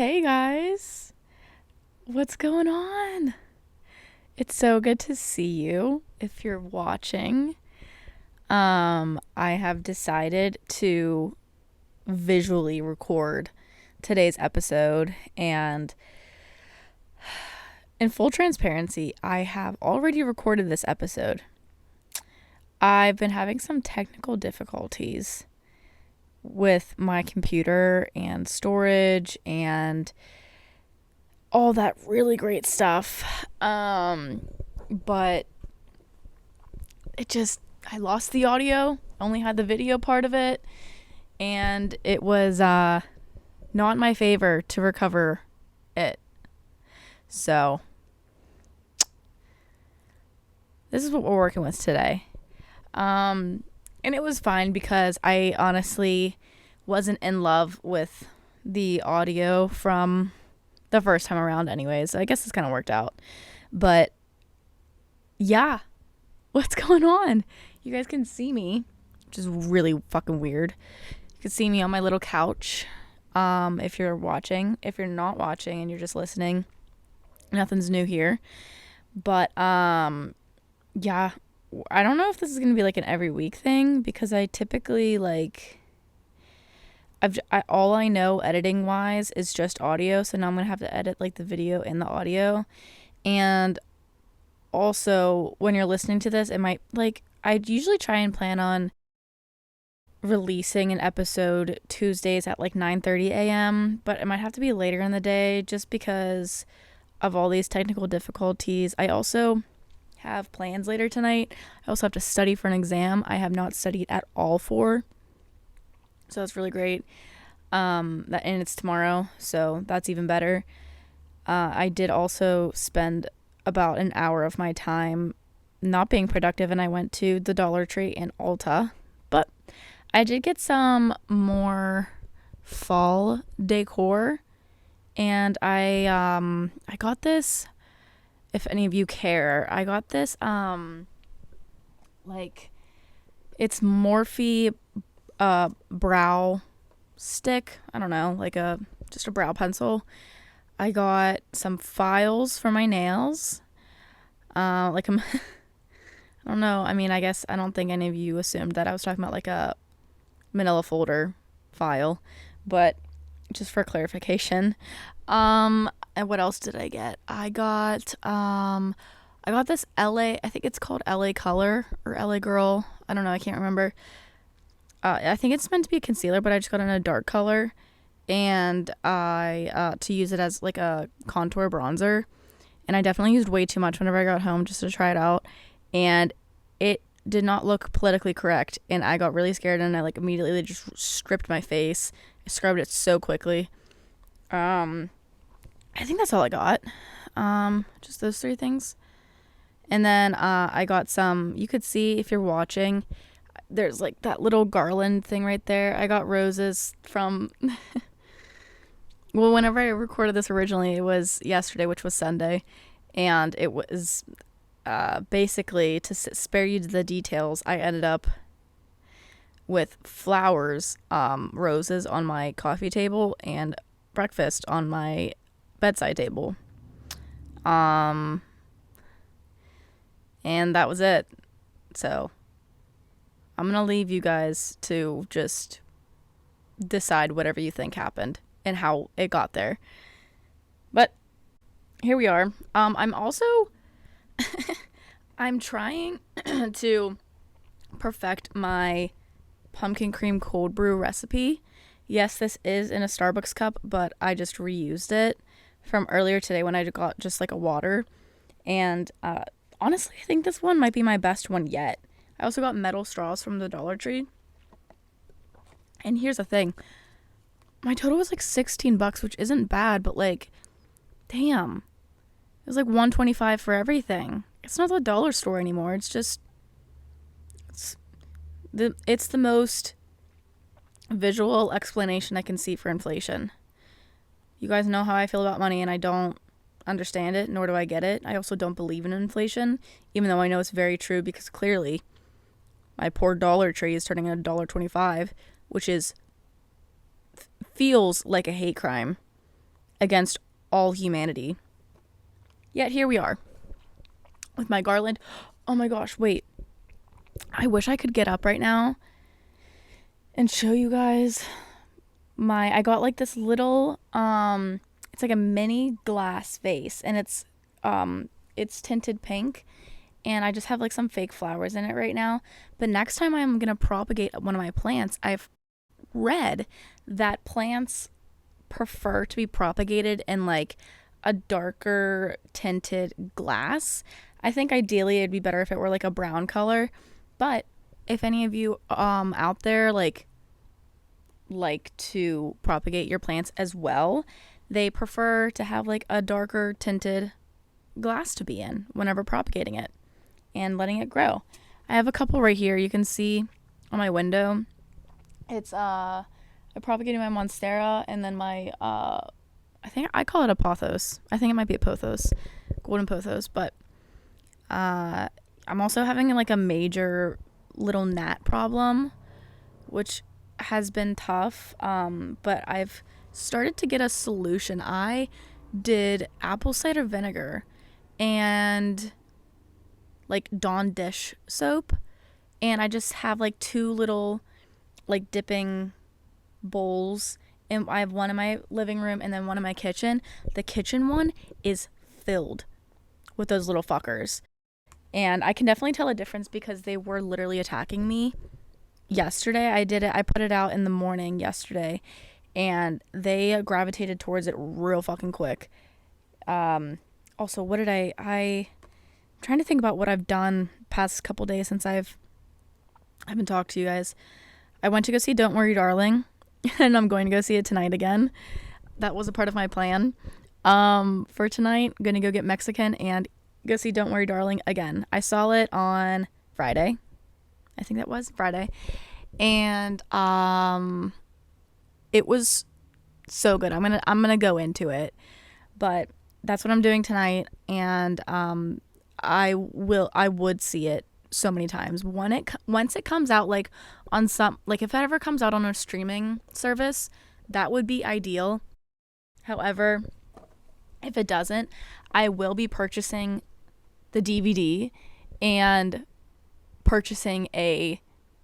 Hey guys, what's going on? It's so good to see you if you're watching. I have decided to visually record today's episode, and in full transparency, I have already recorded this episode. I've been having some technical difficulties with my computer and storage and all that really great stuff. But I lost the audio, only had the video part of it, and it was not in my favor to recover it. So, this is what we're working with today. And it was fine because I honestly wasn't in love with the audio from the first time around anyways. So I guess it's kind of worked out. But yeah, what's going on? You guys can see me, which is really fucking weird. You can see me on my little couch. If you're watching. If you're not watching and you're just listening, nothing's new here. But yeah, I don't know if this is going to be like an every week thing because I typically all I know editing wise is just audio. So now I'm going to have to edit like the video and the audio. And also when you're listening to this, it might I usually try and plan on releasing an episode Tuesdays at 9:30 a.m. But it might have to be later in the day just because of all these technical difficulties. I also have plans later tonight. I also have to study for an exam I have not studied at all for. So that's really great. And it's tomorrow, so that's even better. I did also spend about an hour of my time not being productive, and I went to the Dollar Tree in Ulta. But I did get some more fall decor, and I got this. If any of you care, I got this, it's Morphe, brow stick. I don't know, just a brow pencil. I got some files for my nails. I don't know. I mean, I guess I don't think any of you assumed that I was talking about a manila folder file, but just for clarification. And what else did I get? I got this LA, I think it's called LA Color or LA Girl. I don't know, I can't remember. I think it's meant to be a concealer, but I just got it in a dark color. And I to use it as a contour bronzer. And I definitely used way too much whenever I got home just to try it out. And it did not look politically correct. And I got really scared and I immediately just stripped my face. I scrubbed it so quickly. I think that's all I got. Just those three things. And then I got some, you could see if you're watching, there's that little garland thing right there. I got roses from, well, whenever I recorded this originally, it was yesterday, which was Sunday. And it was basically, to spare you the details, I ended up with flowers, roses on my coffee table and breakfast on my bedside table. And that was it. So I'm gonna leave you guys to just decide whatever you think happened and how it got there. But here we are. I'm also I'm trying to perfect my pumpkin cream cold brew recipe. Yes, this is in a Starbucks cup, but I just reused it from earlier today when I got just a water. And honestly, I think this one might be my best one yet. I also got metal straws from the Dollar Tree. And here's the thing. My total was $16, which isn't bad, but damn. It was $125 for everything. It's not the dollar store anymore. It's just it's the most visual explanation I can see for inflation. You guys know how I feel about money, and I don't understand it, nor do I get it. I also don't believe in inflation, even though I know it's very true because clearly my poor Dollar Tree is turning into $1.25, which feels like a hate crime. against all humanity. Yet here we are with my garland. Oh my gosh, wait. I wish I could get up right now and show you guys I got like this little it's like a mini glass vase, and it's tinted pink, and I just have like some fake flowers in it right now. But next time I'm gonna propagate one of my plants, I've read that plants prefer to be propagated in like a darker tinted glass. I think ideally it'd be better if it were like a brown color, but if any of you out there like to propagate your plants as well, they prefer to have like a darker tinted glass to be in whenever propagating it and letting it grow. I have a couple right here you can see on my window. It's I propagated my monstera, and then my I think I call it a pothos. I think it might be a pothos, golden pothos, but I'm also having like a major little gnat problem, which has been tough, but I've started to get a solution. I did apple cider vinegar and like Dawn dish soap, and I just have like 2 little like dipping bowls, and I have one in my living room and then one in my kitchen. The kitchen one is filled with those little fuckers, and I can definitely tell a difference because they were literally attacking me yesterday. I put it out in the morning yesterday, and they gravitated towards it real fucking quick. Also, what did I'm trying to think about what I've done past couple days since I haven't talked to you guys. I went to go see Don't Worry Darling, and I'm going to go see it tonight again. That was a part of my plan for tonight. I'm going to go get Mexican and go see Don't Worry Darling again. I saw it on Friday. I think that was Friday. And it was so good. I'm going to go into it. But that's what I'm doing tonight, and I would see it so many times. Once it comes out, like on some, like if it ever comes out on a streaming service, that would be ideal. However, if it doesn't, I will be purchasing the DVD and purchasing a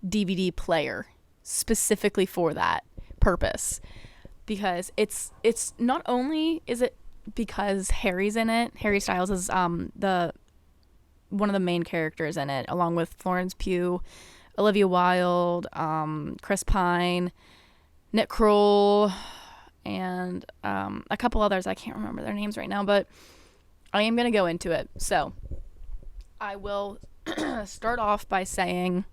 DVD player specifically for that purpose, because it's not only is it because Harry's in it. Harry Styles is one of the main characters in it, along with Florence Pugh, Olivia Wilde, Chris Pine, Nick Kroll, and a couple others. I can't remember their names right now, but I am going to go into it. So I will start off by saying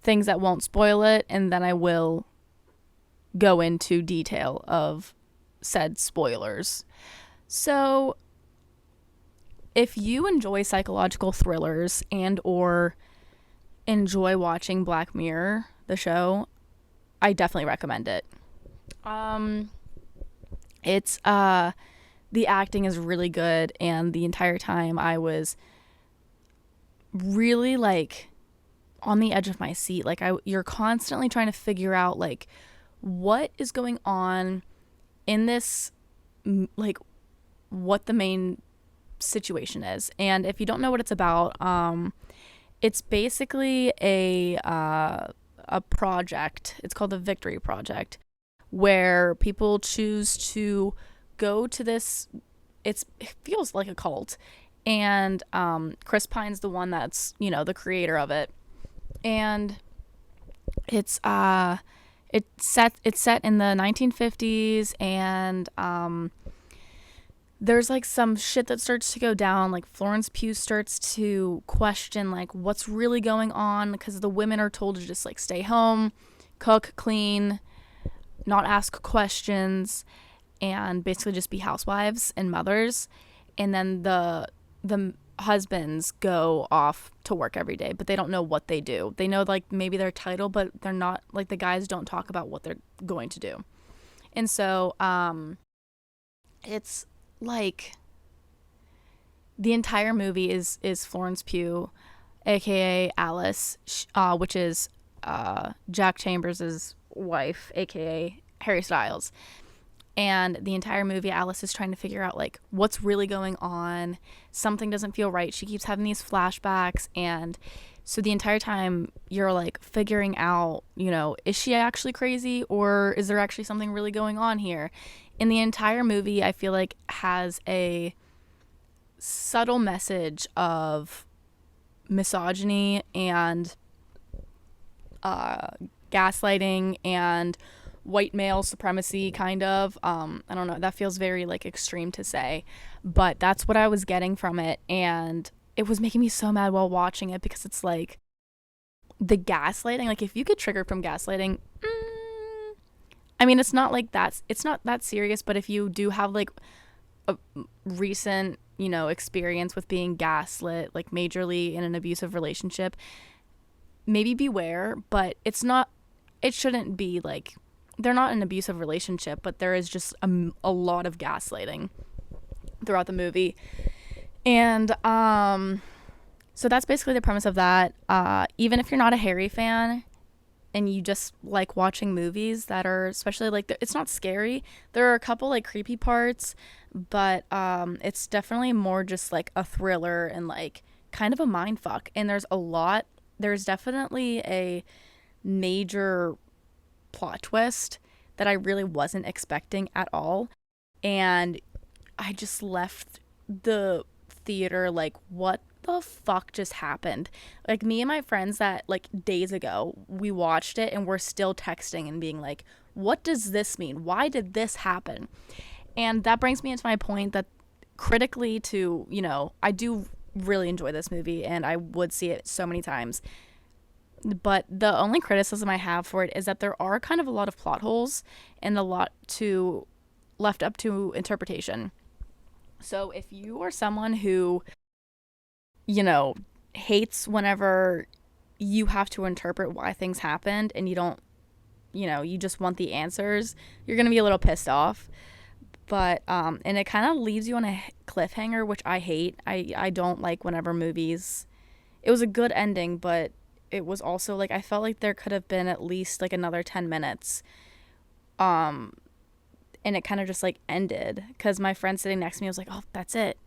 things that won't spoil it, and then I will go into detail of said spoilers. So if you enjoy psychological thrillers and or enjoy watching Black Mirror, the show, I definitely recommend it. It's the acting is really good, and the entire time I was really like on the edge of my seat. Like you're constantly trying to figure out like what is going on in this, like what the main situation is. And if you don't know what it's about, it's basically a project. It's called the Victory Project, where people choose to go to this. It feels like a cult, and Chris Pine's the one that's, you know, the creator of it, and it's set in the 1950s, and there's like some shit that starts to go down. Like Florence Pugh starts to question like what's really going on, because the women are told to just like stay home, cook, clean, not ask questions, and basically just be housewives and mothers. And then the husbands go off to work every day, but they don't know what they do. They know like maybe their title, but they're not, like the guys don't talk about what they're going to do. And so it's like the entire movie is Florence Pugh, aka Alice, which is Jack Chambers' wife, aka Harry Styles. And the entire movie, Alice is trying to figure out like what's really going on. Something doesn't feel right. She keeps having these flashbacks, and so the entire time you're like figuring out, is she actually crazy, or is there actually something really going on here? And the entire movie, I feel like, has a subtle message of misogyny and gaslighting and white male supremacy, kind of. I don't know, that feels very like extreme to say, but that's what I was getting from it, and it was making me so mad while watching it, because it's like the gaslighting, like if you get triggered from gaslighting, I mean, it's not that serious, but if you do have like a recent experience with being gaslit, like majorly in an abusive relationship, maybe beware. But it shouldn't be like, they're not in an abusive relationship, but there is just a lot of gaslighting throughout the movie. And so that's basically the premise of that. Even if you're not a Harry fan and you just like watching movies that are, especially like, it's not scary, there are a couple like creepy parts, but it's definitely more just like a thriller and like kind of a mind fuck. And there's definitely a major plot twist that I really wasn't expecting at all, and I just left the theater like, what the fuck just happened? Like, me and my friends that like days ago we watched it, and we're still texting and being like, what does this mean? Why did this happen? And that brings me into my point that critically to, I do really enjoy this movie and I would see it so many times. But the only criticism I have for it is that there are kind of a lot of plot holes and a lot left up to interpretation. So if you are someone who, hates whenever you have to interpret why things happened and you don't, you just want the answers, you're going to be a little pissed off. But, and it kind of leaves you on a cliffhanger, which I hate. I don't like whenever movies, it was a good ending, but it was also like, I felt like there could have been at least like another 10 minutes. And it kind of just like ended, because my friend sitting next to me was like, oh, that's it.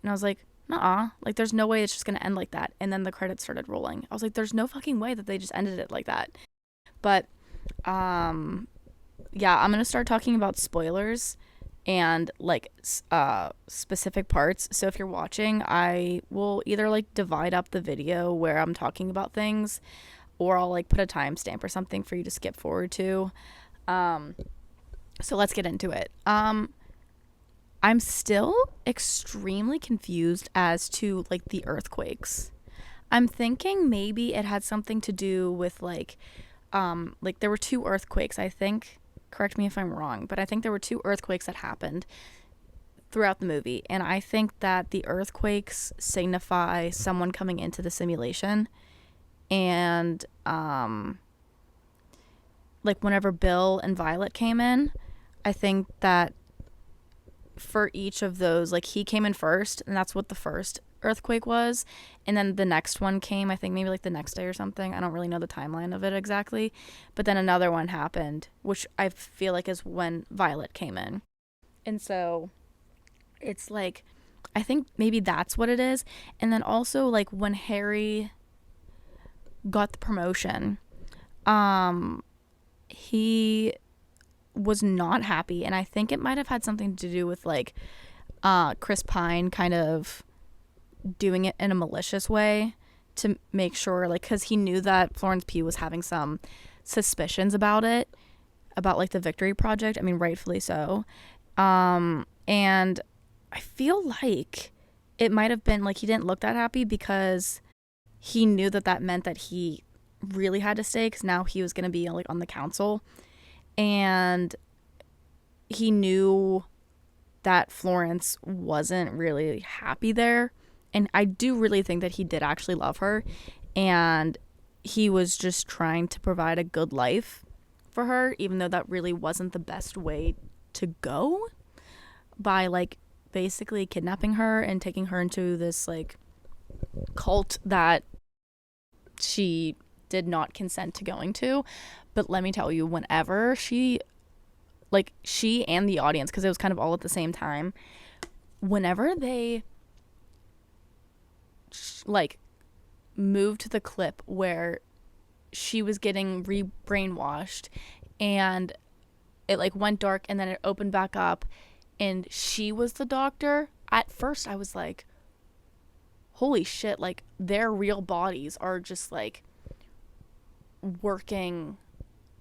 And I was like, nuh-uh, like there's no way it's just going to end like that. And then the credits started rolling. I was like, there's no fucking way that they just ended it like that. But, yeah, I'm going to start talking about spoilers and like specific parts. So if you're watching, I will either like divide up the video where I'm talking about things, or I'll like put a timestamp or something for you to skip forward to. So let's get into it. I'm still extremely confused as to like the earthquakes. I'm thinking maybe it had something to do with like there were 2 earthquakes, I think. Correct me if I'm wrong, but I think there were 2 earthquakes that happened throughout the movie, and I think that the earthquakes signify someone coming into the simulation. And like whenever Bill and Violet came in, I think that for each of those, like he came in first, and that's what the first earthquake was, and then the next one came, I think maybe like the next day or something. I don't really know the timeline of it exactly, but then another one happened, which I feel like is when Violet came in. And so it's like, I think maybe that's what it is. And then also like when Harry got the promotion, he was not happy, and I think it might have had something to do with like Chris Pine kind of doing it in a malicious way to make sure, like, because he knew that Florence Pugh was having some suspicions about it, about like the Victory Project. I mean, rightfully so. And I feel like it might have been like he didn't look that happy because he knew that meant that he really had to stay, because now he was going to be like on the council, and he knew that Florence wasn't really happy there. And I do really think that he did actually love her, and he was just trying to provide a good life for her, even though that really wasn't the best way to go, by like basically kidnapping her and taking her into this like cult that she did not consent to going to. But let me tell you, whenever she like she and the audience, because it was kind of all at the same time, whenever they like moved to the clip where she was getting brainwashed and it like went dark and then it opened back up and she was the doctor, at first I was like, holy shit, like their real bodies are just like working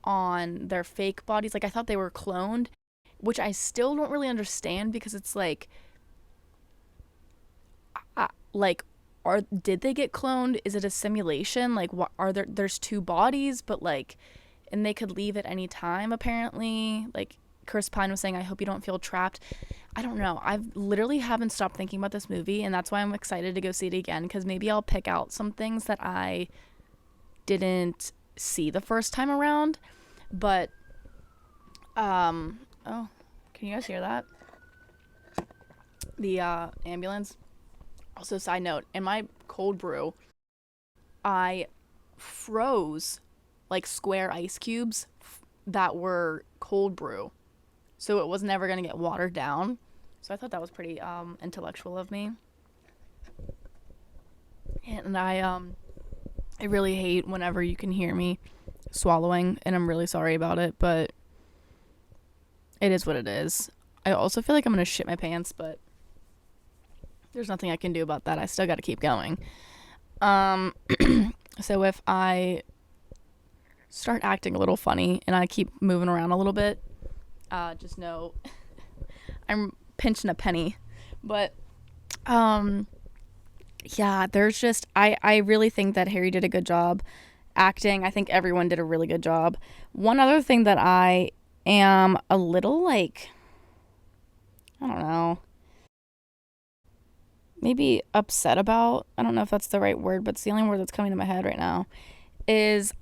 on their fake bodies. Like I thought they were cloned, which I still don't really understand, because it's like like did they get cloned? Is it a simulation? Like what are there's two bodies, but like, and they could leave at any time apparently. Like Chris Pine was saying, I hope you don't feel trapped. I don't know. I've literally haven't stopped thinking about this movie, and that's why I'm excited to go see it again, because maybe I'll pick out some things that I didn't see the first time around. But oh, can you guys hear that? The ambulance. Also, side note, in my cold brew, I froze like square ice cubes that were cold brew, so it was never going to get watered down. So I thought that was pretty intellectual of me. And I really hate whenever you can hear me swallowing, and I'm really sorry about it, but it is what it is. I also feel like I'm going to shit my pants, but there's nothing I can do about that. I still got to keep going. So if I start acting a little funny and I keep moving around a little bit, just know I'm pinching a penny. But yeah, there's just I really think that Harry did a good job acting. I think everyone did a really good job. One other thing that I am a little like, I don't know, maybe upset about, I don't know if that's the right word, but it's the only word that's coming to my head right now, is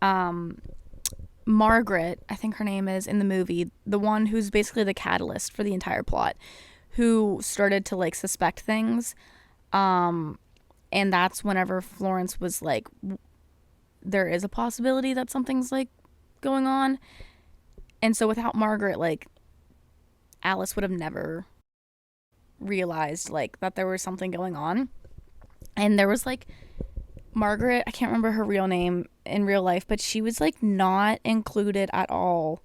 Margaret, I think her name is, in the movie, the one who's basically the catalyst for the entire plot, who started to like suspect things, and that's whenever Florence was like, there is a possibility that something's like going on. And so without Margaret, like Alice would have never realized like that there was something going on. And there was like Margaret, I can't remember her real name in real life, but she was like not included at all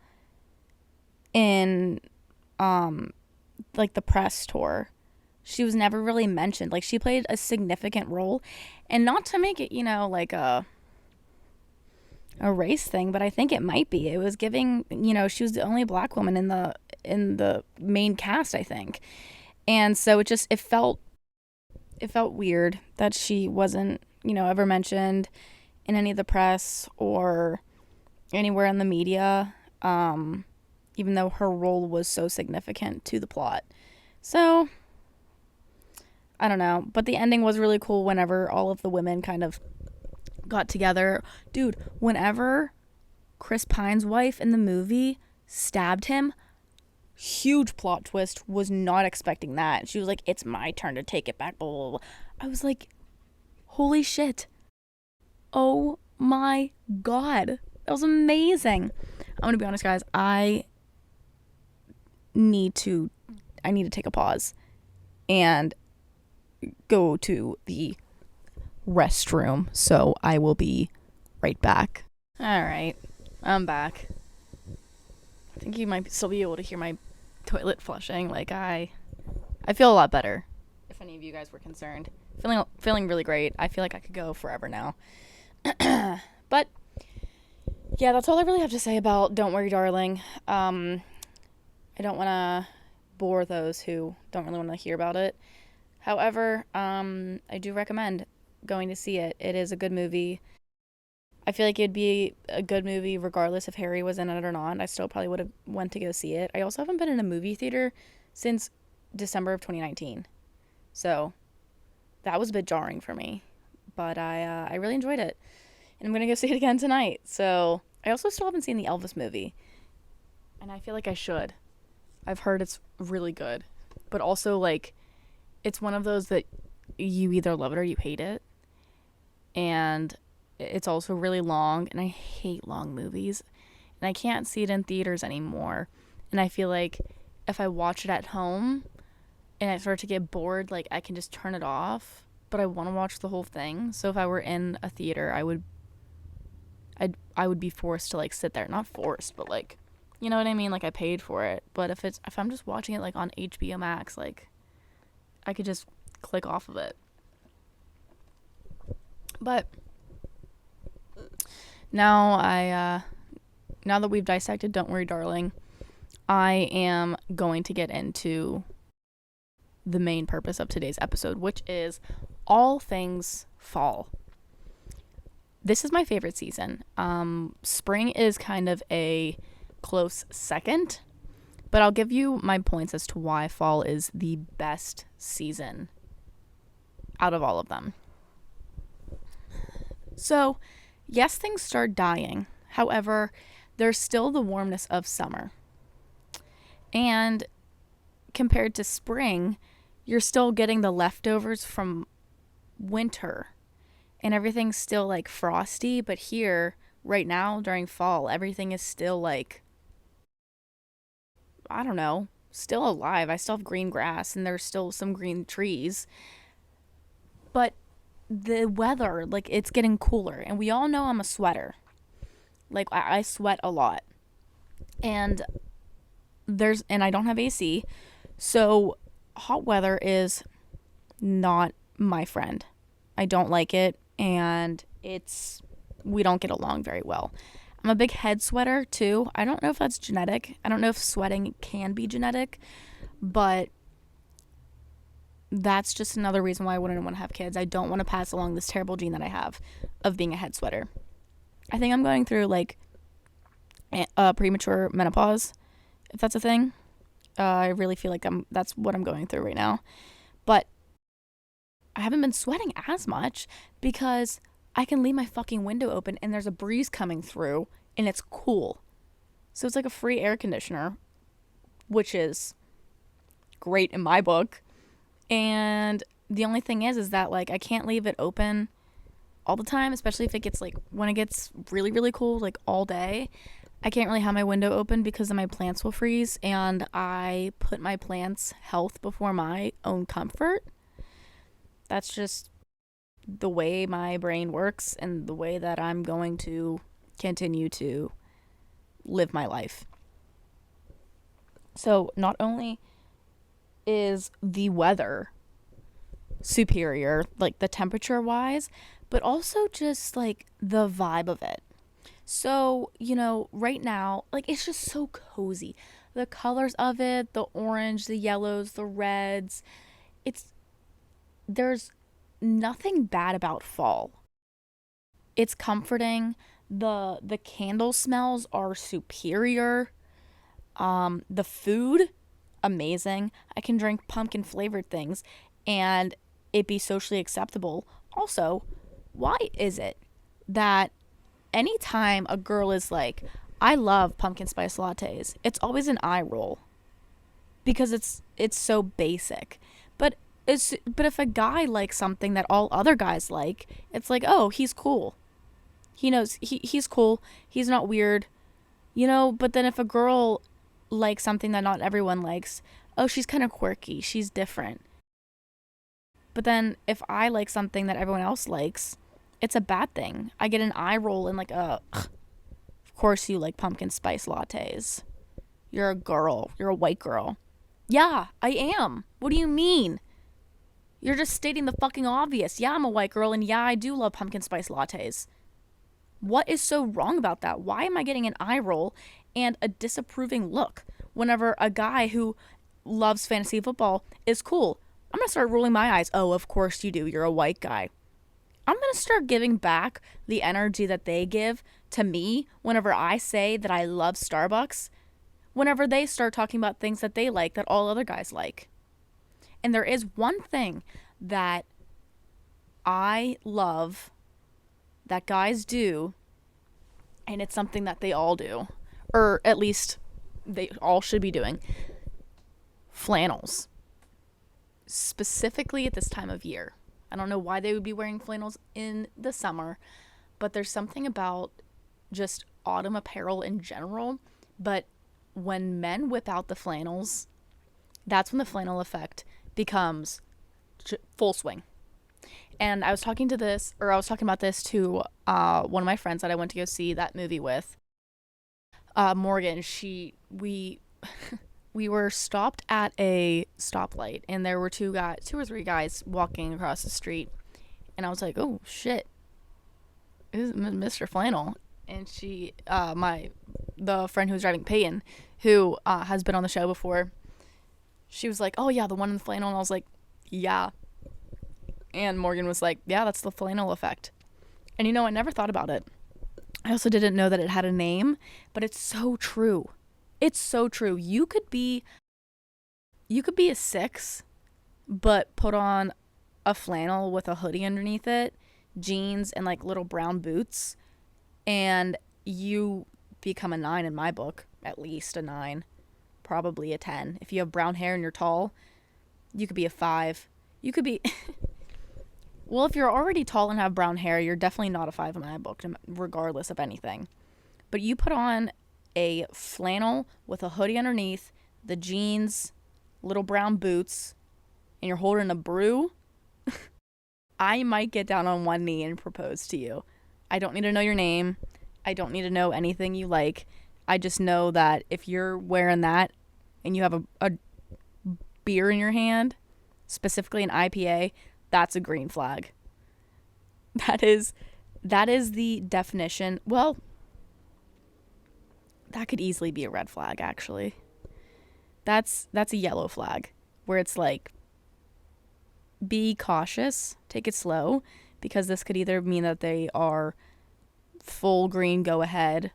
in like the press tour. She was never really mentioned. Like she played a significant role, and not to make it, you know, like a race thing, but I think it might be. It was giving, you know, she was the only black woman in the main cast, I think. And so it felt weird that she wasn't, you know, ever mentioned in any of the press or anywhere in the media, even though her role was so significant to the plot. So I don't know, but the ending was really cool whenever all of the women kind of got together. Dude, whenever Chris Pine's wife in the movie stabbed him, huge plot twist, was not expecting that. She was like, it's my turn to take it back, blah, blah, blah. I was like, holy shit. Oh my god. That was amazing. I'm gonna be honest, guys, I need to take a pause and go to the restroom, so I will be right back. Alright, I'm back. I think you might still be able to hear my toilet flushing. Like I feel a lot better, if any of you guys were concerned. Feeling really great. I feel like I could go forever now. But yeah, that's all I really have to say about Don't Worry Darling. I don't want to bore those who don't really want to hear about it. However, I do recommend going to see it. It is a good movie. I feel like it'd be a good movie regardless if Harry was in it or not. I still probably would have went to go see it. I also haven't been in a movie theater since December of 2019. So that was a bit jarring for me. But I really enjoyed it. And I'm going to go see it again tonight. So I also still haven't seen the Elvis movie. And I feel like I should. I've heard it's really good. But also, like, it's one of those that you either love it or you hate it. And it's also really long, and I hate long movies. And I can't see it in theaters anymore And I feel like if I watch it at home and I start to get bored, like I can just turn it off, but I want to watch the whole thing. So if I were in a theater, I would be forced to like sit there. Not forced, but like, you know what I mean? Like I paid for it. But if I'm just watching it like on HBO Max, like I could just click off of it. But now now that we've dissected Don't Worry Darling, I am going to get into the main purpose of today's episode, which is all things fall. This is my favorite season. Spring is kind of a close second, but I'll give you my points as to why fall is the best season out of all of them. So, yes, things start dying. However, there's still the warmness of summer. And compared to spring, you're still getting the leftovers from winter. And everything's still like frosty, but here, right now, during fall, everything is still like, I don't know, still alive. I still have green grass and there's still some green trees. But the weather, like, it's getting cooler. And we all know I'm a sweater. Like, I sweat a lot. And I don't have AC. So hot weather is not my friend. I don't like it. And we don't get along very well. I'm a big head sweater too. I don't know if that's genetic. I don't know if sweating can be genetic, but that's just another reason why I wouldn't want to have kids. I don't want to pass along this terrible gene that I have of being a head sweater. I think I'm going through like premature menopause, if that's a thing. I really feel like that's what I'm going through right now. But I haven't been sweating as much because I can leave my fucking window open and there's a breeze coming through and it's cool. So it's like a free air conditioner, which is great in my book. And the only thing is that like I can't leave it open all the time, especially if it gets like when it gets really, really cold, like all day. I can't really have my window open because then my plants will freeze, and I put my plants' health before my own comfort. That's just the way my brain works and the way that I'm going to continue to live my life. So not only is the weather superior, like the temperature wise, but also just like the vibe of it. So, right now, like it's just so cozy. The colors of it, the orange, the yellows, the reds, there's nothing bad about fall. It's comforting. The candle smells are superior. The food, amazing. I can drink pumpkin flavored things and it be socially acceptable. Also, why is it that anytime a girl is like, I love pumpkin spice lattes, it's always an eye roll because it's so basic. But if a guy likes something that all other guys like, it's like, oh, he's cool. He knows he's cool. He's not weird. But then if a girl likes something that not everyone likes, oh, she's kind of quirky. She's different. But then if I like something that everyone else likes, it's a bad thing. I get an eye roll and like, of course you like pumpkin spice lattes. You're a girl. You're a white girl. Yeah, I am. What do you mean? You're just stating the fucking obvious. Yeah, I'm a white girl, and yeah, I do love pumpkin spice lattes. What is so wrong about that? Why am I getting an eye roll and a disapproving look whenever a guy who loves fantasy football is cool? I'm going to start rolling my eyes. Oh, of course you do. You're a white guy. I'm going to start giving back the energy that they give to me whenever I say that I love Starbucks, whenever they start talking about things that they like that all other guys like. And there is one thing that I love that guys do, and it's something that they all do, or at least they all should be doing. Flannels. Specifically at this time of year. I don't know why they would be wearing flannels in the summer, but there's something about just autumn apparel in general. But when men whip out the flannels, that's when the flannel effect becomes full swing. And I was talking about this to one of my friends that I went to go see that movie with. Morgan, we were stopped at a stoplight, and there were two or three guys walking across the street, and I was like, "Oh shit, this is Mr. Flannel." And the friend who was driving, Peyton, who has been on the show before, she was like, "Oh yeah, the one in the flannel," and I was like, "Yeah." And Morgan was like, "Yeah, that's the flannel effect." And I never thought about it. I also didn't know that it had a name, but it's so true. It's so true. You could be a 6, but put on a flannel with a hoodie underneath it, jeans, and like little brown boots, and you become a 9 in my book. At least a 9, probably a 10. If you have brown hair and you're tall, you could be a 5. You could be well, if you're already tall and have brown hair, you're definitely not a 5 in my book, regardless of anything. But you put on a flannel with a hoodie underneath, the jeans, little brown boots, and you're holding a brew, I might get down on one knee and propose to you. I don't need to know your name. I don't need to know anything you like. I just know that if you're wearing that and you have a beer in your hand, specifically an IPA, that's a green flag. That is the definition. Well, that could easily be a red flag, actually. That's a yellow flag, where it's like, be cautious, take it slow, because this could either mean that they are full green, go ahead,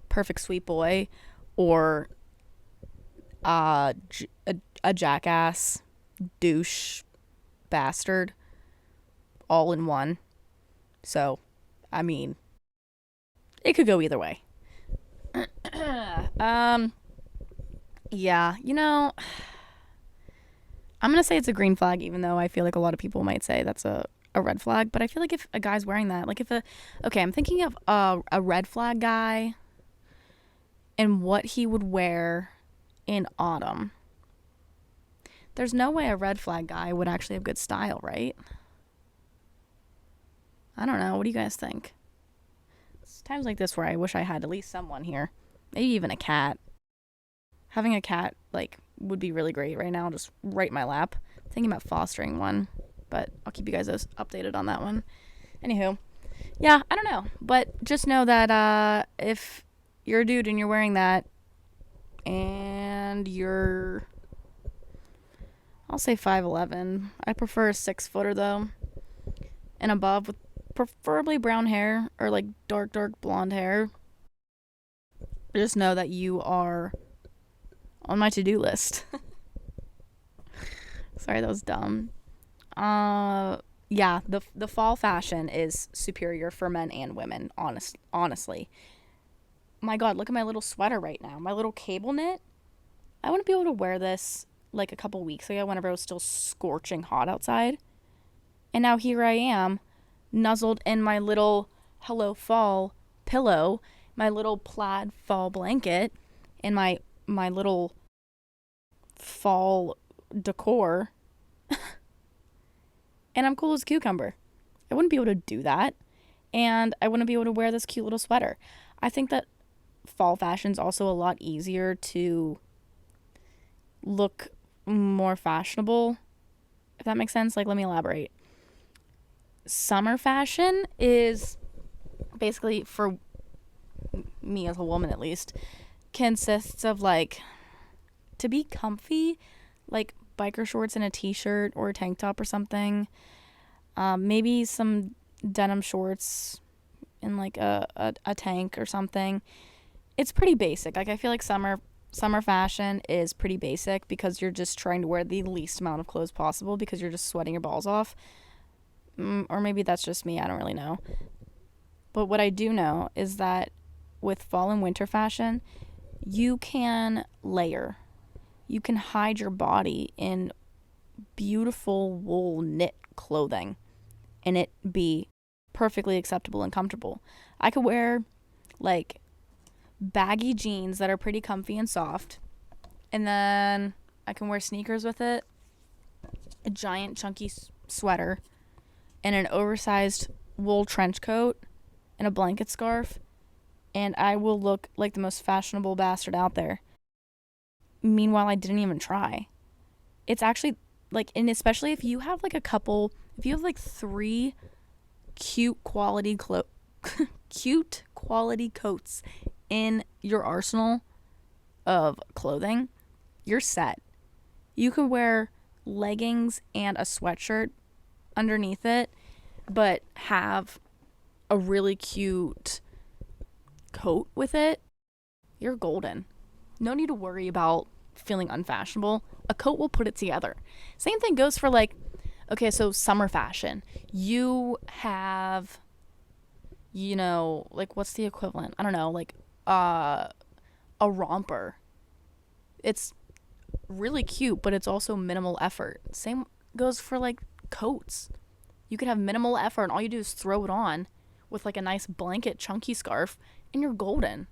perfect sweet boy, or a jackass, douche, bastard, all in one. So, I mean, it could go either way. Yeah, I'm gonna say it's a green flag, even though I feel like a lot of people might say that's a red flag. But I feel like if a guy's wearing that, like I'm thinking of a red flag guy and what he would wear in autumn. There's no way a red flag guy would actually have good style, right? I don't know. What do you guys think? It's times like this where I wish I had at least someone here. Maybe even a cat. Having a cat, would be really great right now. Just right in my lap. I'm thinking about fostering one. But I'll keep you guys updated on that one. Anywho. Yeah, I don't know. But just know that if you're a dude and you're wearing that and you're... I'll say 5'11". I prefer a 6-footer though, and above, with preferably brown hair or dark blonde hair. Just know that you are on my to-do list. Sorry, that was dumb. Yeah, the fall fashion is superior for men and women. Honestly, my God, look at my little sweater right now. My little cable knit. I wouldn't be able to wear this a couple weeks ago whenever it was still scorching hot outside. And now here I am, nuzzled in my little Hello Fall pillow, my little plaid fall blanket, and my little fall decor. And I'm cool as a cucumber. I wouldn't be able to do that. And I wouldn't be able to wear this cute little sweater. I think that fall fashion's also a lot easier to look more fashionable, if that makes sense. Let me elaborate. Summer fashion is basically, for me as a woman at least, consists of to be comfy, biker shorts and a t-shirt or a tank top or something, maybe some denim shorts and a tank or something. It's pretty basic. I feel like summer fashion is pretty basic because you're just trying to wear the least amount of clothes possible because you're just sweating your balls off. Or maybe that's just me. I don't really know. But what I do know is that with fall and winter fashion, you can layer. You can hide your body in beautiful wool knit clothing and it be perfectly acceptable and comfortable. I could wear baggy jeans that are pretty comfy and soft, and then I can wear sneakers with it, a giant chunky sweater, and an oversized wool trench coat, and a blanket scarf, and I will look like the most fashionable bastard out there. Meanwhile, I didn't even try. It's actually like, and especially if you have like if you have like 3 cute quality cute quality coats in your arsenal of clothing, you're set. You could wear leggings and a sweatshirt underneath it, but have a really cute coat with it. You're golden. No need to worry about feeling unfashionable. A coat will put it together. Same thing goes for like, okay, so summer fashion. You have, like, what's the equivalent? I don't know, like a romper. It's really cute, but it's also minimal effort. Same goes for like coats. You could have minimal effort and all you do is throw it on with like a nice blanket chunky scarf and you're golden.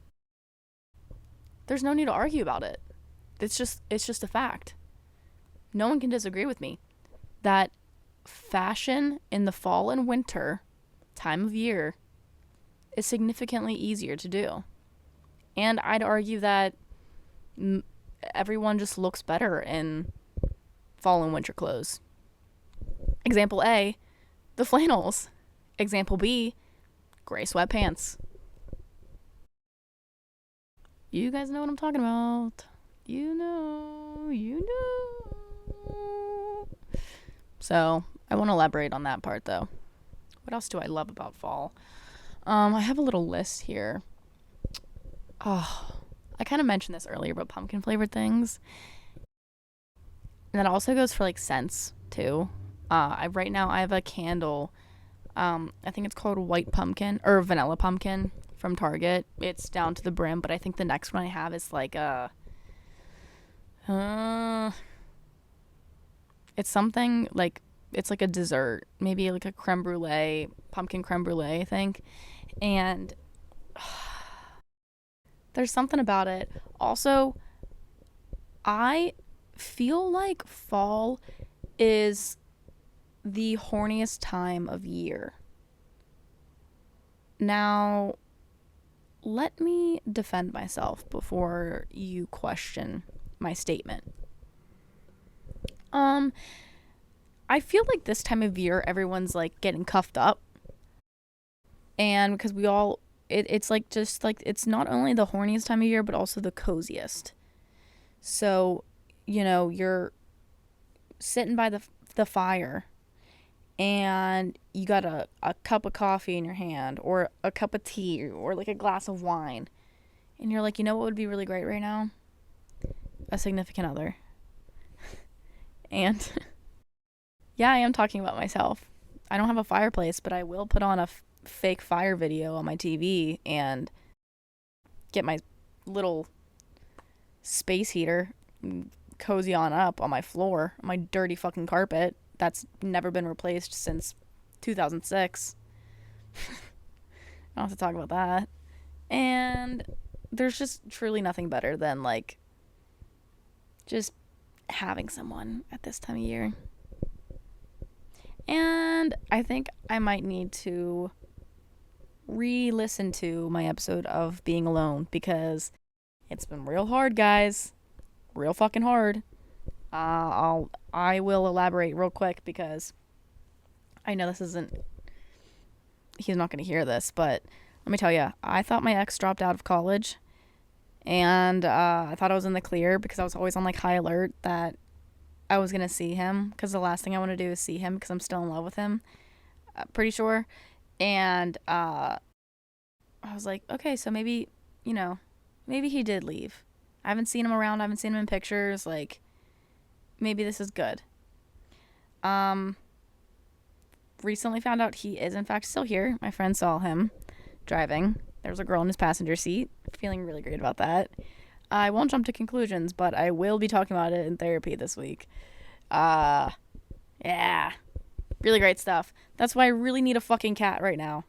There's no need to argue about it. It's just a fact. No one can disagree with me that fashion in the fall and winter time of year is significantly easier to do. And I'd argue that everyone just looks better in fall and winter clothes. Example A, the flannels. Example B, gray sweatpants. You guys know what I'm talking about. You know. So, I won't elaborate on that part though. What else do I love about fall? I have a little list here. Oh, I kind of mentioned this earlier about pumpkin flavored things. And that also goes for like scents too. Right now I have a candle. I think it's called white pumpkin or vanilla pumpkin from Target. It's down to the brim, but I think the next one I have is like it's something like, it's like a dessert, maybe like a creme brulee, pumpkin creme brulee, I think. And there's something about it. Also, I feel like fall is the horniest time of year. Now, let me defend myself before you question my statement. I feel like this time of year everyone's like getting cuffed up, and because it's like, just like, it's not only the horniest time of year but also the coziest. So you're sitting by the fire and you got a cup of coffee in your hand or a cup of tea or like a glass of wine, and you're like, what would be really great right now? A significant other. And yeah, I am talking about myself. I don't have a fireplace, but I will put on a fake fire video on my TV and get my little space heater, cozy on up on my floor, on my dirty fucking carpet that's never been replaced since 2006. I don't have to talk about that. And there's just truly nothing better than like just having someone at this time of year. And I think I might need to re-listen to my episode of Being Alone because it's been real hard, guys. Real fucking hard. I will elaborate real quick because I know he's not going to hear this, but let me tell you, I thought my ex dropped out of college, and I thought I was in the clear because I was always on like high alert that I was going to see him, because the last thing I want to do is see him because I'm still in love with him, pretty sure. And I was like, okay, so maybe he did leave. I haven't seen him around. I haven't seen him in pictures. Like, maybe this is good. Recently found out he is in fact still here. My friend saw him driving. There was a girl in his passenger seat. Feeling really great about that. I won't jump to conclusions, but I will be talking about it in therapy this week. Yeah. Really great stuff. That's why I really need a fucking cat right now.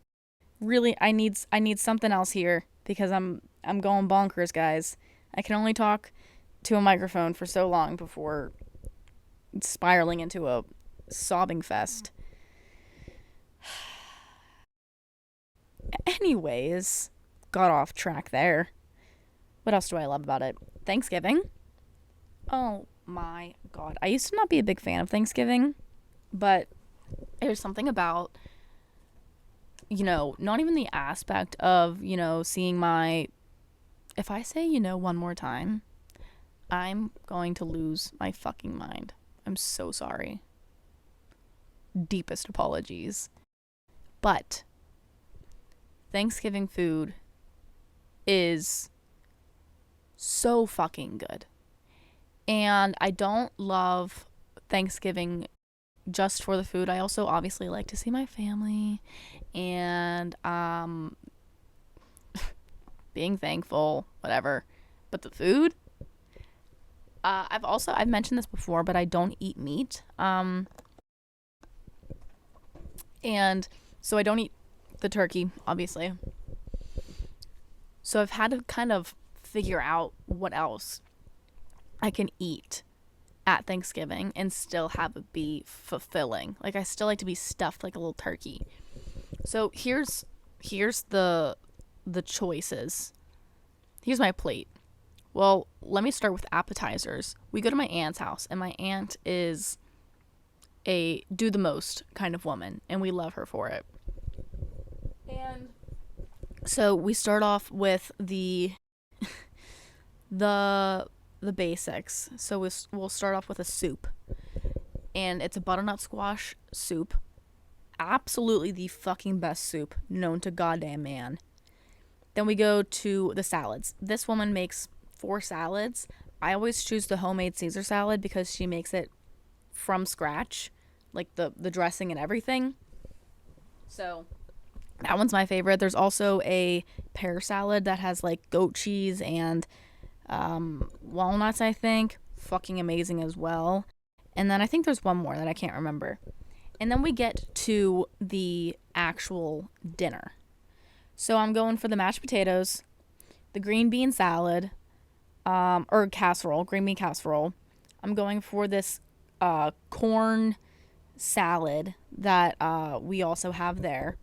Really, I need something else here because I'm I'm going bonkers, guys. I can only talk to a microphone for so long before spiraling into a sobbing fest. Anyways, got off track there. What else do I love about it? Thanksgiving. Oh my god. I used to not be a big fan of Thanksgiving, but there's something about, not even the aspect of, seeing my. If I say, one more time, I'm going to lose my fucking mind. I'm so sorry. Deepest apologies. But Thanksgiving food is so fucking good. And I don't love Thanksgiving just for the food. I also obviously like to see my family and being thankful, whatever. But the food, I've mentioned this before, but I don't eat meat. And so I don't eat the turkey, obviously. So I've had to kind of figure out what else I can eat at Thanksgiving and still have it be fulfilling. Like, I still like to be stuffed like a little turkey. So here's the choices. Here's my plate. Well, let me start with appetizers. We go to my aunt's house, and my aunt is a do the most kind of woman, and we love her for it. And so we start off with the basics. So we'll start off with a soup, and it's a butternut squash soup. Absolutely the fucking best soup known to goddamn man. Then we go to the salads. This woman makes 4 salads. I always choose the homemade Caesar salad because she makes it from scratch, like the dressing and everything. So that one's my favorite. There's also a pear salad that has like goat cheese and walnuts, I think. Fucking amazing as well. And then I think there's one more that I can't remember. And then we get to the actual dinner. So I'm going for the mashed potatoes, the green bean salad, or casserole, green bean casserole. I'm going for this corn salad that we also have there.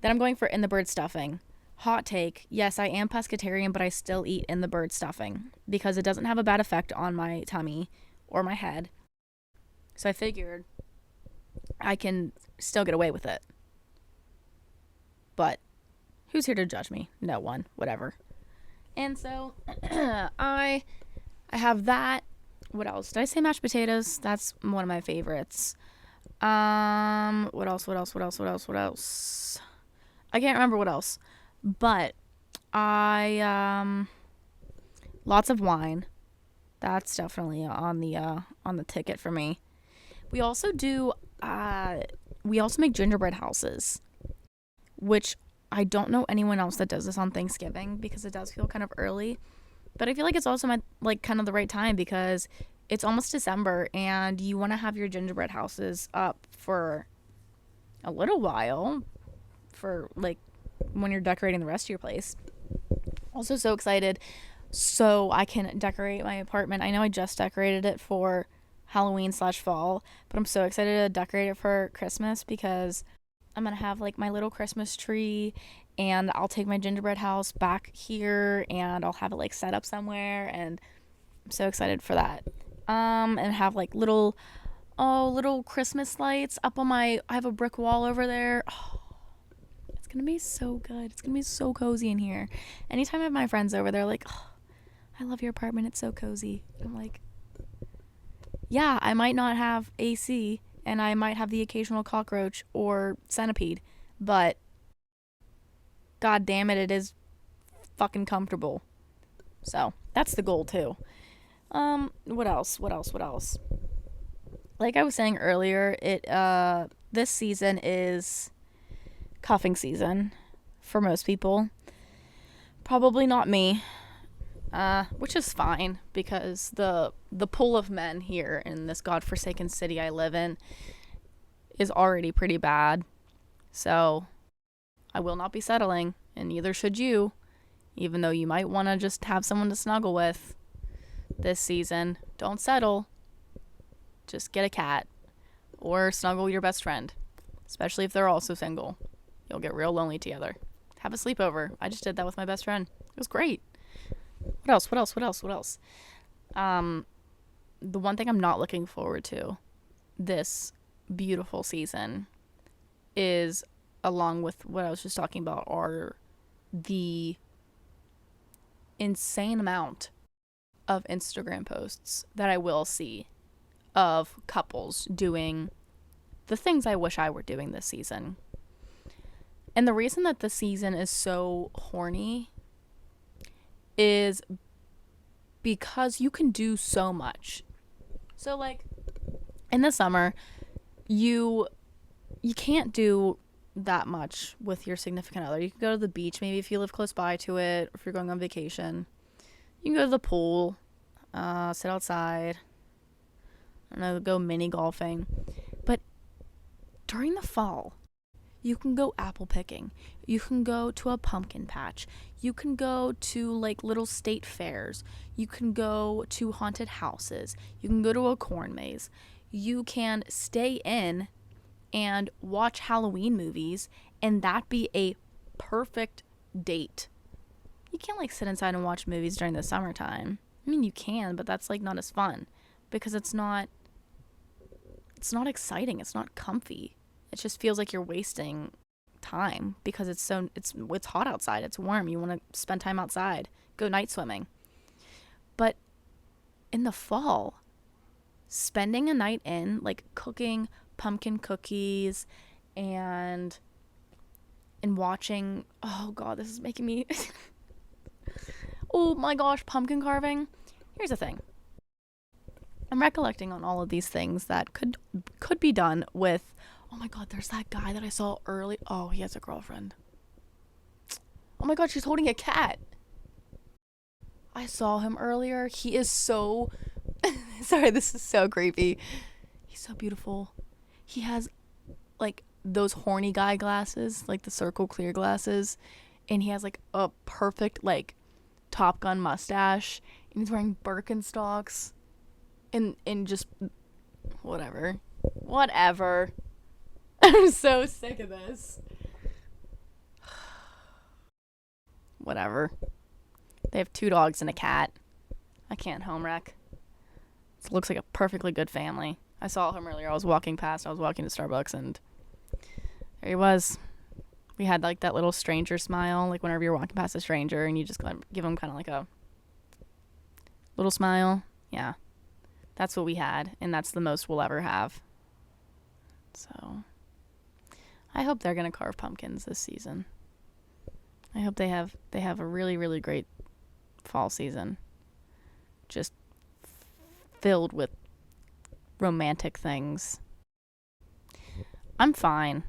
Then I'm going for in the bird stuffing. Hot take, yes, I am pescatarian, but I still eat in the bird stuffing because it doesn't have a bad effect on my tummy or my head. So I figured I can still get away with it. But who's here to judge me? No one. Whatever. And so I have that. What else? Did I say mashed potatoes? That's one of my favorites. What else? I can't remember what else. But I lots of wine. That's definitely on the ticket for me. We also make gingerbread houses, which I don't know anyone else that does this on Thanksgiving because it does feel kind of early. But I feel like it's also kind of the right time because it's almost December and you want to have your gingerbread houses up for a little while for like when you're decorating the rest of your place. Also so excited so I can decorate my apartment. I know I just decorated it for Halloween/fall, but I'm so excited to decorate it for Christmas because I'm gonna have like my little Christmas tree and I'll take my gingerbread house back here and I'll have it like set up somewhere, and I'm so excited for that. And have like little Christmas lights up on I have a brick wall over there. Oh, it's gonna be so good. It's gonna be so cozy in here. Anytime I have my friends over, they're like, oh, I love your apartment, it's so cozy. I'm like, yeah, I might not have AC and I might have the occasional cockroach or centipede, but god damn it, it is fucking comfortable. So that's the goal too. What else? Like I was saying earlier, this season is cuffing season for most people. Probably not me. Which is fine because the pool of men here in this godforsaken city I live in is already pretty bad. So I will not be settling, and neither should you. even though you might want to just have someone to snuggle with this season. Don't settle. Just get a cat or snuggle your best friend, especially if they're also single. You'll get real lonely together. Have a sleepover. I just did that with my best friend. It was great. What else? The one thing I'm not looking forward to this beautiful season is, along with what I was just talking about, are the insane amount of Instagram posts that I will see of couples doing the things I wish I were doing this season. And the reason that this season is so horny is because you can do so much. So, like, in the summer, you can't do that much with your significant other. You can go to the beach, maybe if you live close by to it, or if you're going on vacation. You can go to the pool, sit outside, I don't know, go mini golfing. But during the fall, you can go apple picking. You can go to a pumpkin patch. You can go to like little state fairs. You can go to haunted houses. You can go to a corn maze. You can stay in and watch Halloween movies, and that be a perfect date. You can't like sit inside and watch movies during the summertime. I mean, you can, but that's like not as fun because it's not exciting. It's not comfy. It just feels like you're wasting time because it's hot outside. It's warm. You want to spend time outside. Go night swimming. But in the fall, spending a night in, like cooking pumpkin cookies and watching, oh God, this is making me oh my gosh, pumpkin carving. Here's the thing. I'm recollecting on all of these things that could be done with, oh my God, there's that guy that I saw early. Oh, he has a girlfriend. Oh my God, she's holding a cat. I saw him earlier. He is so, sorry, this is so creepy. He's so beautiful. He has like those horny guy glasses, like the circle clear glasses. And he has like a perfect like Top Gun mustache. And he's wearing Birkenstocks. And just whatever. I'm so sick of this. Whatever. They have 2 dogs and a cat. I can't home wreck. It looks like a perfectly good family. I saw him earlier. I was walking to Starbucks, and there he was. We had like that little stranger smile, like whenever you're walking past a stranger and you just give them kind of like a little smile. Yeah. That's what we had, and that's the most we'll ever have. So I hope they're going to carve pumpkins this season. I hope they have a really, really great fall season. Just filled with romantic things. I'm fine.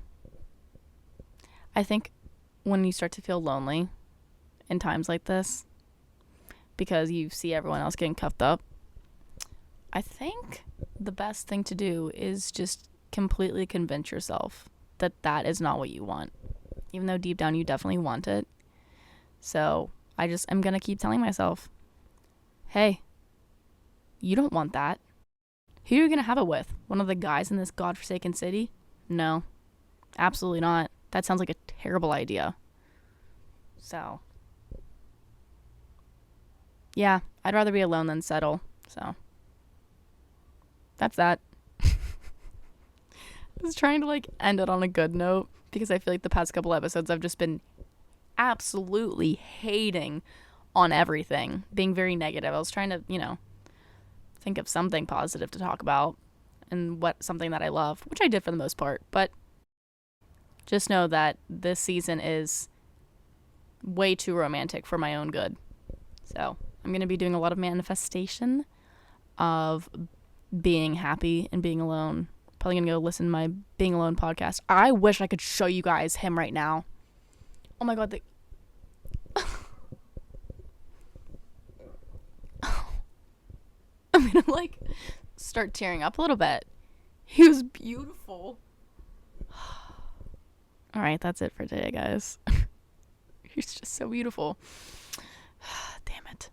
I think when you start to feel lonely in times like this, because you see everyone else getting cuffed up, I think the best thing to do is just completely convince yourself that that is not what you want, even though deep down you definitely want it. So I just am going to keep telling myself, hey, you don't want that. Who are you going to have it with? One of the guys in this godforsaken city? No, absolutely not. That sounds like a terrible idea. So, yeah, I'd rather be alone than settle. So, that's that. I was trying to like end it on a good note because I feel like the past couple episodes I've just been absolutely hating on everything, being very negative. I was trying to, think of something positive to talk about and something that I love, which I did for the most part. But just know that this season is way too romantic for my own good. So I'm going to be doing a lot of manifestation of being happy and being alone. Probably going to go listen to my Being Alone podcast. I wish I could show you guys him right now. Oh my God. I'm going to start tearing up a little bit. He was beautiful. All right, that's it for today, guys. He's just so beautiful. Damn it.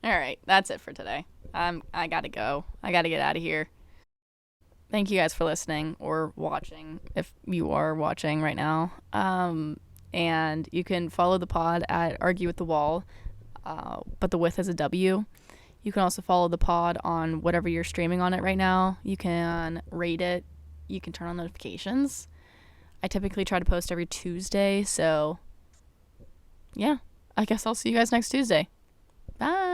All right, that's it for today. I gotta go. I gotta get out of here. Thank you guys for listening or watching if you are watching right now. And you can follow the pod at arguewththewall, but the with is a W. You can also follow the pod on whatever you're streaming on it right now. You can rate it. You can turn on notifications. I typically try to post every Tuesday, so yeah, I guess I'll see you guys next Tuesday. Bye.